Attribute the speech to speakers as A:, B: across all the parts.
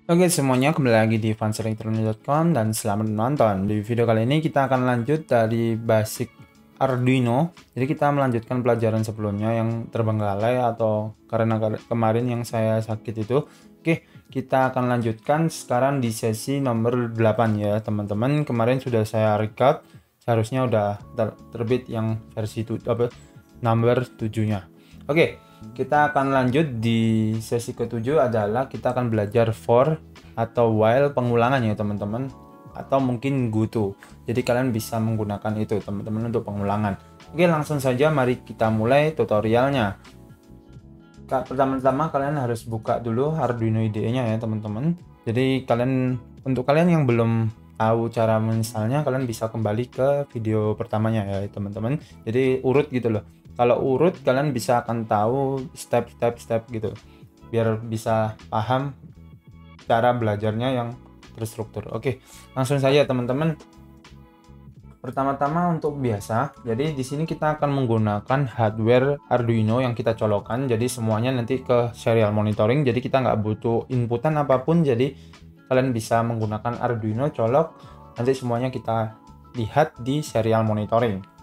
A: Oke semuanya, kembali lagi di fanselectronic.com dan selamat menonton. Di video kali ini kita akan lanjut dari basic Arduino. Jadi kita melanjutkan pelajaran sebelumnya yang terbengkalai atau karena kemarin yang saya sakit itu. Oke, kita akan lanjutkan sekarang di sesi nomor 8 ya teman-teman. Kemarin sudah saya record, seharusnya udah terbit yang versi nomor 7-nya. Oke, kita akan lanjut di sesi ketujuh adalah kita akan belajar for atau while pengulangan ya teman-teman, atau mungkin goto. Jadi kalian bisa menggunakan itu teman-teman untuk pengulangan. Oke, langsung saja mari kita mulai tutorialnya. Pertama-tama kalian harus buka dulu Arduino IDE-nya ya teman-teman. Jadi untuk kalian yang belum tahu cara menginstalnya, kalian bisa kembali ke video pertamanya ya teman-teman. Jadi urut gitu loh. Kalau urut kalian bisa akan tahu step gitu, biar bisa paham cara belajarnya yang terstruktur. Oke, langsung saja teman-teman. Pertama-tama untuk biasa, jadi di sini kita akan menggunakan hardware Arduino yang kita colokkan. Jadi semuanya nanti ke serial monitoring. Jadi kita nggak butuh inputan apapun. Jadi kalian bisa menggunakan Arduino colok. Nanti semuanya kita lihat di serial monitoring.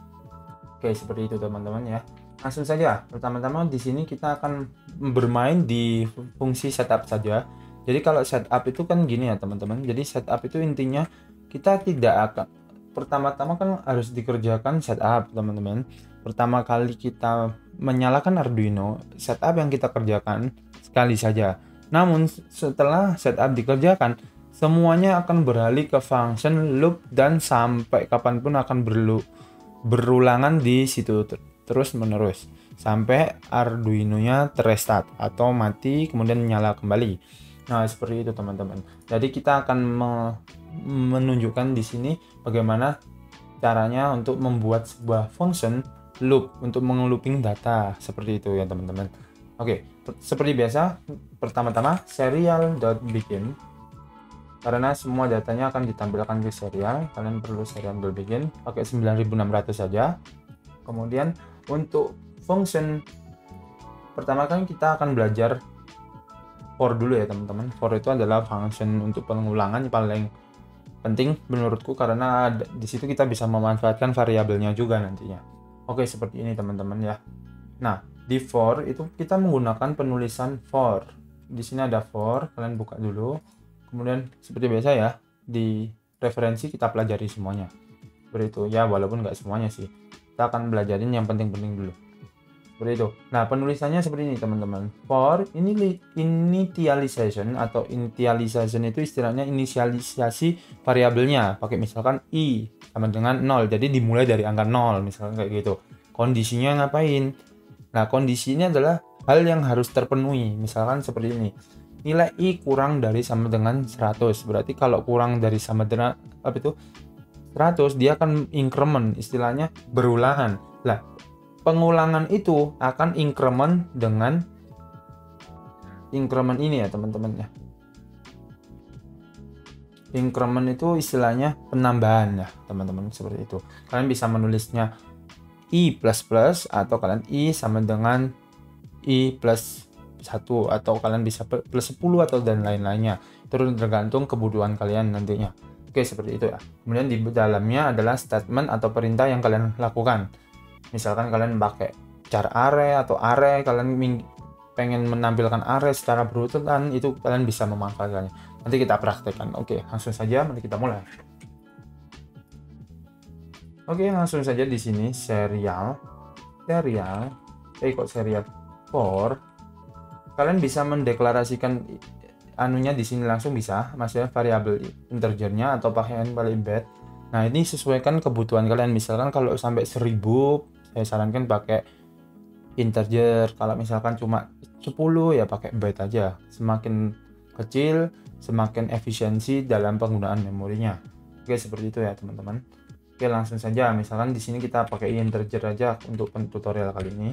A: Oke, seperti itu teman-teman ya. Langsung saja. Pertama-tama di sini kita akan bermain di fungsi setup saja. Jadi kalau setup itu kan gini ya teman-teman. Jadi setup itu intinya kita tidak akan, pertama-tama kan harus dikerjakan setup teman-teman. Pertama kali kita menyalakan Arduino, setup yang kita kerjakan sekali saja. Namun setelah setup dikerjakan, semuanya akan beralih ke function loop dan sampai kapanpun akan berulangan di situ terus menerus sampai Arduino-nya terrestart atau mati kemudian nyala kembali. Nah, seperti itu teman-teman. Jadi kita akan menunjukkan di sini bagaimana caranya untuk membuat sebuah function loop untuk mengelooping data seperti itu ya teman-teman. Oke, seperti biasa, pertama-tama serial.begin. Karena semua datanya akan ditampilkan di serial, kalian perlu serial.begin pakai 9600 saja. Kemudian untuk function, pertama kan kita akan belajar for dulu ya teman-teman. For itu adalah function untuk pengulangan paling penting menurutku, karena di situ kita bisa memanfaatkan variabelnya juga nantinya. Oke, seperti ini teman-teman ya. Nah, di for itu kita menggunakan penulisan for. Di sini ada for, kalian buka dulu. Kemudian seperti biasa ya, di referensi kita pelajari semuanya. Seperti itu ya, walaupun nggak semuanya sih. Kita akan belajarin yang penting-penting dulu. Seperti itu. Nah, penulisannya seperti ini teman-teman. For initialization atau initialization itu istilahnya inisialisasi variabelnya. Pakai misalkan i sama dengan 0. Jadi dimulai dari angka 0 misalkan kayak gitu. Kondisinya ngapain? Nah, kondisinya adalah hal yang harus terpenuhi. Misalkan seperti ini. Nilai i kurang dari sama dengan 100. Berarti kalau kurang dari sama dengan 100, dia akan increment, istilahnya berulangan. Lah, pengulangan itu akan increment dengan increment ini ya teman-teman ya. Increment itu istilahnya penambahan ya teman-teman, seperti itu. Kalian bisa menulisnya i plus plus, atau kalian i sama dengan i plus 1, atau kalian bisa plus 10 atau dan lain-lainnya. Itu tergantung kebutuhan kalian nantinya. Oke, seperti itu ya. Kemudian di dalamnya adalah statement atau perintah yang kalian lakukan. Misalkan kalian pakai char array atau array, kalian pengen menampilkan array secara berurutan, itu kalian bisa memanfaatkannya. Nanti kita praktekkan. Oke, langsung saja mari kita mulai. Oke, langsung saja di sini serial for. Kalian bisa mendeklarasikan anunya di sini langsung bisa, maksudnya variabel integernya atau pakai embed. Nah, ini sesuaikan kebutuhan kalian. Misalkan kalau sampai 1000, saya sarankan pakai integer. Kalau misalkan cuma 10 ya pakai byte aja. Semakin kecil semakin efisiensi dalam penggunaan memorinya. Oke, seperti itu ya teman-teman. Oke, langsung saja. Misalkan di sini kita pakai integer aja untuk tutorial kali ini.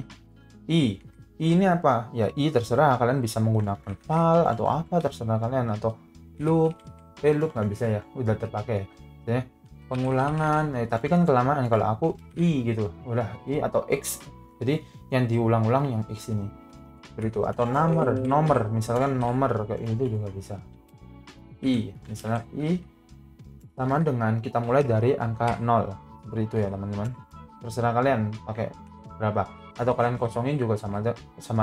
A: I ini apa? Ya i terserah, kalian bisa menggunakan val atau apa terserah kalian, atau loop. Loop nggak bisa ya, udah terpakai ya. Pengulangan, tapi kan kelamaan. Kalau aku i gitu, udah i atau x. Jadi yang diulang-ulang yang x ini. Seperti itu. Atau nomor, misalkan nomor kayak itu juga bisa. I, misalnya I sama dengan kita mulai dari angka 0 seperti itu ya teman-teman. Terserah kalian pakai berapa, atau kalian kosongin juga sama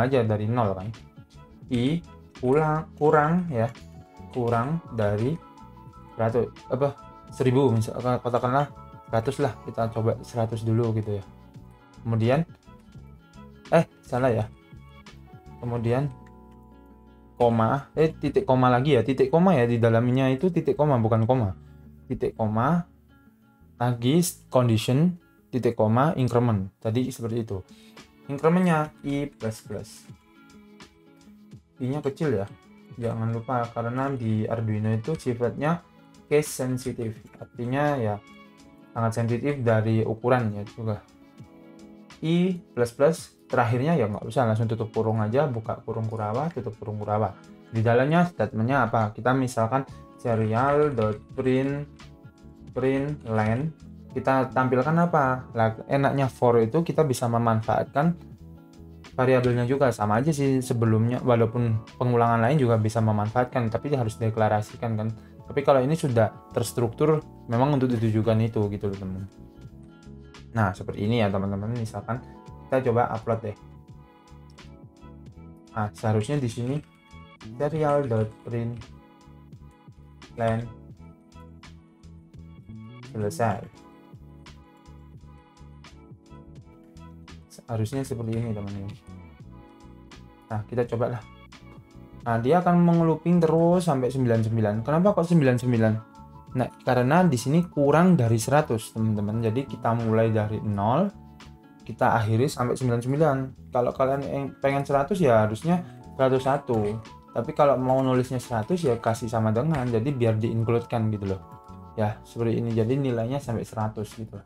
A: aja dari 0 kan. I kurang ya, kurang dari 100 apa 1000, misalkan katakanlah 100 lah, kita coba 100 dulu gitu ya. Kemudian salah ya, kemudian koma titik koma lagi ya, titik koma ya, di dalamnya itu titik koma bukan koma, titik koma lagi condition, titik koma increment tadi seperti itu. Incrementnya i plus plus, i nya kecil ya, jangan lupa, karena di Arduino itu sifatnya case sensitive, artinya ya sangat sensitif dari ukuran ya juga. I plus plus terakhirnya ya nggak usah, langsung tutup kurung aja, buka kurung Kurowa, tutup kurung Kurowa. Di dalamnya statementnya apa, kita misalkan serial.print len, kita tampilkan apa. Enaknya for itu kita bisa memanfaatkan variabelnya juga, sama aja sih sebelumnya, walaupun pengulangan lain juga bisa memanfaatkan, tapi harus deklarasikan kan. Tapi kalau ini sudah terstruktur memang untuk ditujukan itu gitu loh teman. Nah seperti ini ya teman-teman. Misalkan kita coba upload deh. Nah seharusnya di sini serial.print len selesai. Harusnya seperti ini teman-teman. Nah kita coba lah. Nah dia akan mengeluping terus sampai 99. Kenapa kok 99? Nah karena di sini kurang dari 100 teman-teman. Jadi kita mulai dari 0, kita akhiri sampai 99. Kalau kalian pengen 100 ya harusnya 101. Tapi kalau mau nulisnya 100 ya kasih sama dengan, jadi biar di-include-kan gitu loh. Ya seperti ini, jadi nilainya sampai 100 gitu.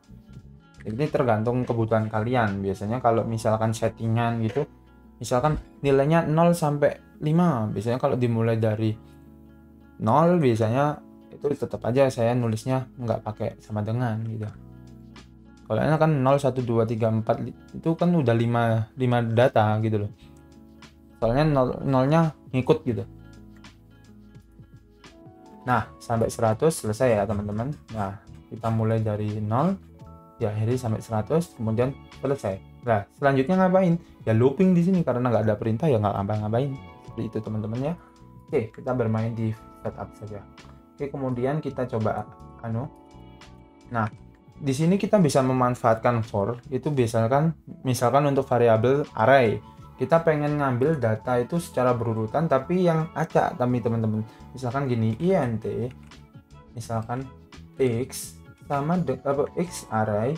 A: Ini tergantung kebutuhan kalian. Biasanya kalau misalkan settingan gitu, misalkan nilainya 0 sampai 5, biasanya kalau dimulai dari 0 biasanya itu tetap aja saya nulisnya nggak pakai sama dengan gitu. Kalau ini kan 0, 1, 2, 3, 4 itu kan udah 5 data gitu loh. Soalnya 0-nya ngikut gitu. Nah, sampai 100 selesai ya teman-teman. Nah, kita mulai dari 0 diakhiri sampai 100, kemudian selesai. Nah, selanjutnya ngapain? Ya looping di sini, karena nggak ada perintah ya nggak ngapain. Seperti itu teman-teman ya. Oke, kita bermain di setup saja. Oke, kemudian kita coba Nah, di sini kita bisa memanfaatkan for. Itu misalkan untuk variabel array. Kita pengen ngambil data itu secara berurutan tapi yang acak teman-teman. Misalkan gini, int misalkan x sama x array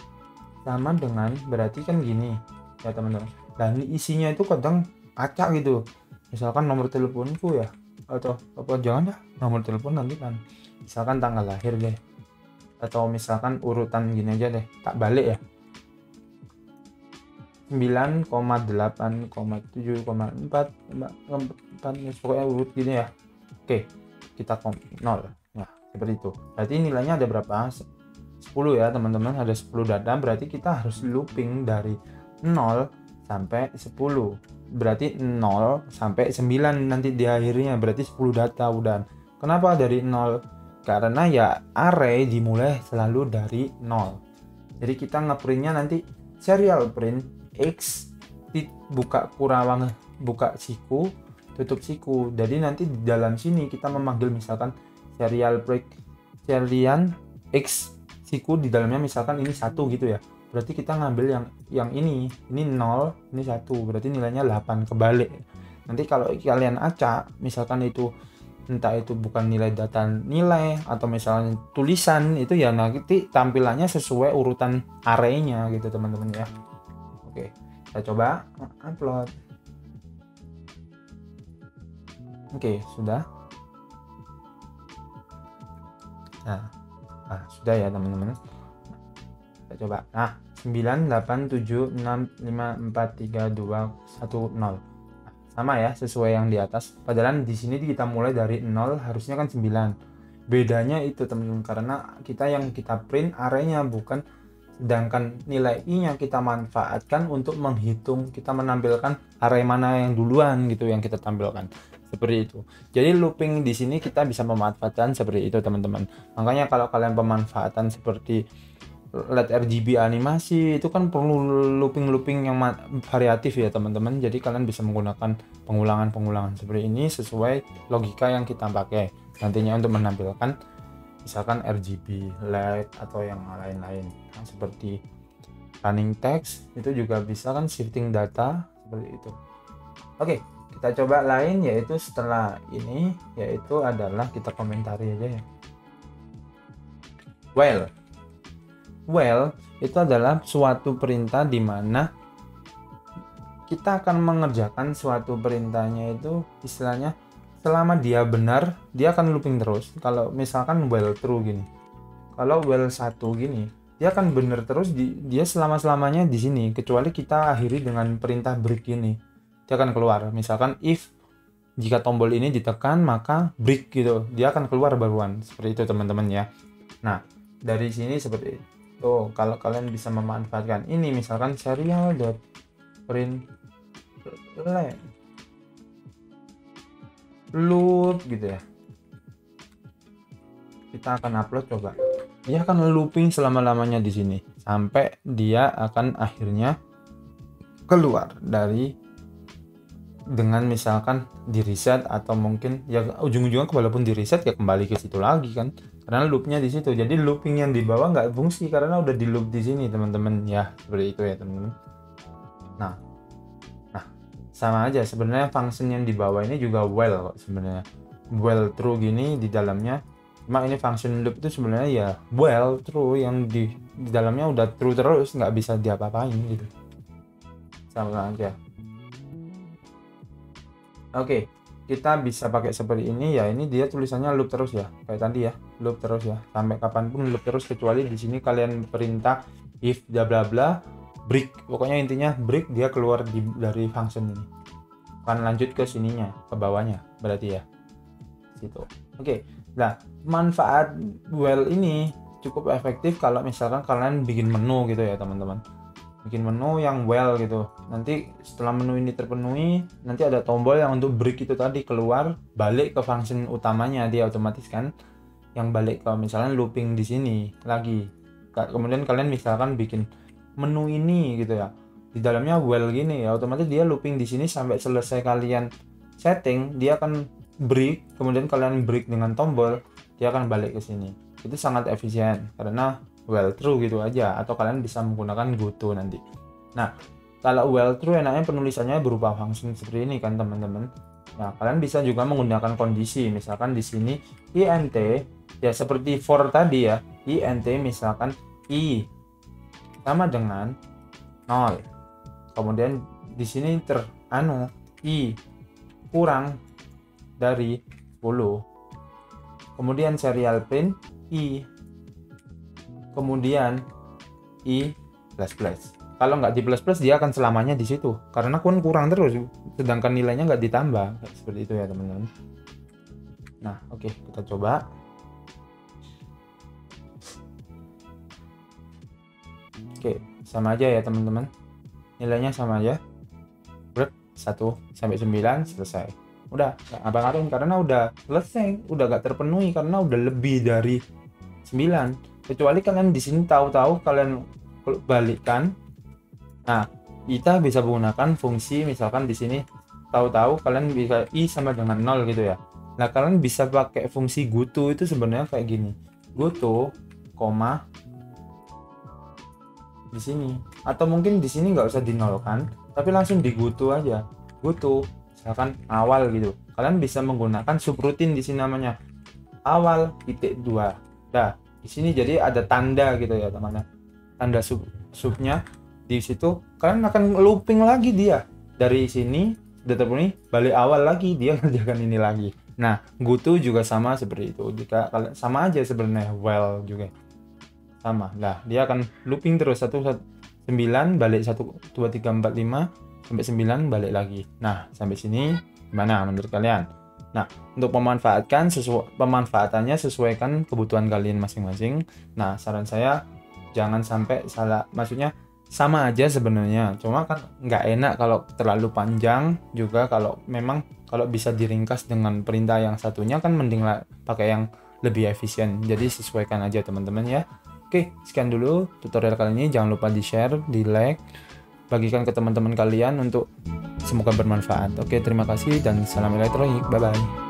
A: sama dengan, berarti kan gini ya teman-teman. Dan isinya itu kadang acak gitu. Misalkan nomor teleponku ya, atau apa, jangan ya nomor telepon nanti kan. Misalkan tanggal lahir deh. Atau misalkan urutan gini aja deh, tak balik ya. 9,8,7,4 pokoknya urut gini ya. Oke, kita 0. Nah, seperti itu. Berarti nilainya ada berapa? 10 ya, teman-teman. Ada 10 data, berarti kita harus looping dari 0 sampai 10. Berarti 0 sampai 9 nanti di akhirnya, berarti 10 data udah. Kenapa dari 0? Karena ya array dimulai selalu dari 0. Jadi kita ngeprintnya nanti serial print x buka Kurowa, buka siku, tutup siku. Jadi nanti di dalam sini kita memanggil misalkan serial x siku, di dalamnya misalkan ini 1 gitu ya. Berarti kita ngambil yang ini 0, ini 1, berarti nilainya 8 kebalik. Nanti kalau kalian acak misalkan itu entah itu bukan nilai data nilai atau misalnya tulisan, itu ya nanti tampilannya sesuai urutan arraynya gitu teman-teman ya. Oke, kita coba upload. Oke, sudah. Nah, sudah ya teman-teman. Kita coba. Nah, 987654321 sama ya, sesuai yang di atas. Padahal di sini kita mulai dari 0, harusnya kan 9. Bedanya itu teman-teman, karena kita print arraynya, bukan, sedangkan nilai i-nya kita manfaatkan untuk menghitung, kita menampilkan array mana yang duluan gitu yang kita tampilkan. seperti itu. Jadi looping di sini kita bisa memanfaatkan seperti itu teman-teman. Makanya kalau kalian pemanfaatan seperti LED RGB animasi itu kan perlu looping yang variatif ya teman-teman. Jadi kalian bisa menggunakan pengulangan seperti ini sesuai logika yang kita pakai nantinya untuk menampilkan misalkan RGB, LED atau yang lain-lain. Nah, seperti running text itu juga bisa kan, shifting data seperti itu. Oke, kita coba lain, yaitu setelah ini, yaitu adalah kita komentari aja ya. Well itu adalah suatu perintah di mana kita akan mengerjakan suatu perintahnya itu istilahnya selama dia benar dia akan looping terus. Kalau misalkan well true gini, kalau well 1 gini dia akan benar terus, dia selama-lamanya di sini, kecuali kita akhiri dengan perintah break ini, dia akan keluar. Misalkan if jika tombol ini ditekan maka break gitu, dia akan keluar baruan. Seperti itu teman-teman ya. Nah dari sini seperti itu. Kalau kalian bisa memanfaatkan ini, misalkan serial.print loop gitu ya, kita akan upload, coba dia akan looping selama-lamanya di sini sampai dia akan akhirnya keluar dari, dengan misalkan di reset atau mungkin ya ujung-ujungnya walaupun di reset ya kembali ke situ lagi kan, karena loopnya di situ. Jadi looping yang di bawah nggak fungsi karena udah di loop di sini teman-teman ya, seperti itu ya teman-teman. Nah sama aja sebenarnya, function yang di bawah ini juga well kok sebenarnya, well true gini di dalamnya. Cuma ini function loop itu sebenarnya ya well true yang di dalamnya udah true terus, nggak bisa diapa-apain gitu, sama aja. Oke, kita bisa pakai seperti ini ya. Ini dia tulisannya loop terus ya, kayak tadi ya, loop terus ya, sampai kapanpun loop terus, kecuali di sini kalian perintah if bla bla bla break. Pokoknya intinya break, dia keluar dari function ini, akan lanjut ke sininya, ke bawahnya berarti ya situ. Oke, nah manfaat well ini cukup efektif kalau misalkan kalian bikin menu gitu ya teman-teman, bikin menu yang well gitu. Nanti setelah menu ini terpenuhi, nanti ada tombol yang untuk break itu tadi, keluar balik ke function utamanya, dia otomatis kan yang balik ke misalnya looping di sini lagi. Kemudian kalian misalkan bikin menu ini gitu ya, di dalamnya well gini ya, otomatis dia looping di sini sampai selesai kalian setting, dia akan break, kemudian kalian break dengan tombol, dia akan balik ke sini. Itu sangat efisien karena well true gitu aja, atau kalian bisa menggunakan goto nanti. Nah kalau well true enaknya penulisannya berupa function seperti ini kan teman-teman. Nah kalian bisa juga menggunakan kondisi, misalkan di sini int ya seperti for tadi ya, int misalkan i sama dengan 0, kemudian di sini i kurang dari 10, kemudian serial print i, kemudian i plus plus. Kalau nggak di plus plus dia akan selamanya di situ karena kurang terus, sedangkan nilainya nggak ditambah. Seperti itu ya teman-teman. Nah oke, kita coba. Oke, sama aja ya teman-teman, nilainya sama aja, 1 sampai 9 selesai. Udah nggak ngapa-ngapain karena udah selesai, udah gak terpenuhi karena udah lebih dari 9. Kecuali kalian di sini tahu-tahu kalian balikkan. Nah kita bisa menggunakan fungsi, misalkan di sini tahu-tahu kalian bisa i sama dengan 0 gitu ya. Nah kalian bisa pakai fungsi goto, itu sebenarnya kayak gini, goto koma di sini, atau mungkin di sini nggak usah dinolkan tapi langsung di goto aja, goto misalkan awal gitu. Kalian bisa menggunakan subroutine di sini namanya awal titik 2. Nah di sini jadi ada tanda gitu ya teman-teman, tanda subnya di situ. Kalian akan looping lagi, dia dari sini udah terpenuhi balik awal lagi, dia ngerjakan ini lagi. Nah goto juga sama seperti itu, jika kalian sama aja sebenarnya well juga sama. Nah dia akan looping terus 9 balik 1 2 3 4 5 sampai 9 balik lagi. Nah sampai sini gimana menurut kalian? Nah untuk pemanfaatannya sesuaikan kebutuhan kalian masing-masing. Nah saran saya jangan sampai salah, maksudnya sama aja sebenarnya, cuma kan nggak enak kalau terlalu panjang juga. Kalau memang kalau bisa diringkas dengan perintah yang satunya kan mending lah pakai yang lebih efisien. Jadi sesuaikan aja teman-teman ya. Oke, sekian dulu tutorial kali ini. Jangan lupa di share, di like, bagikan ke teman-teman kalian untuk semoga bermanfaat. Oke, terima kasih dan salam elektronik. Bye bye.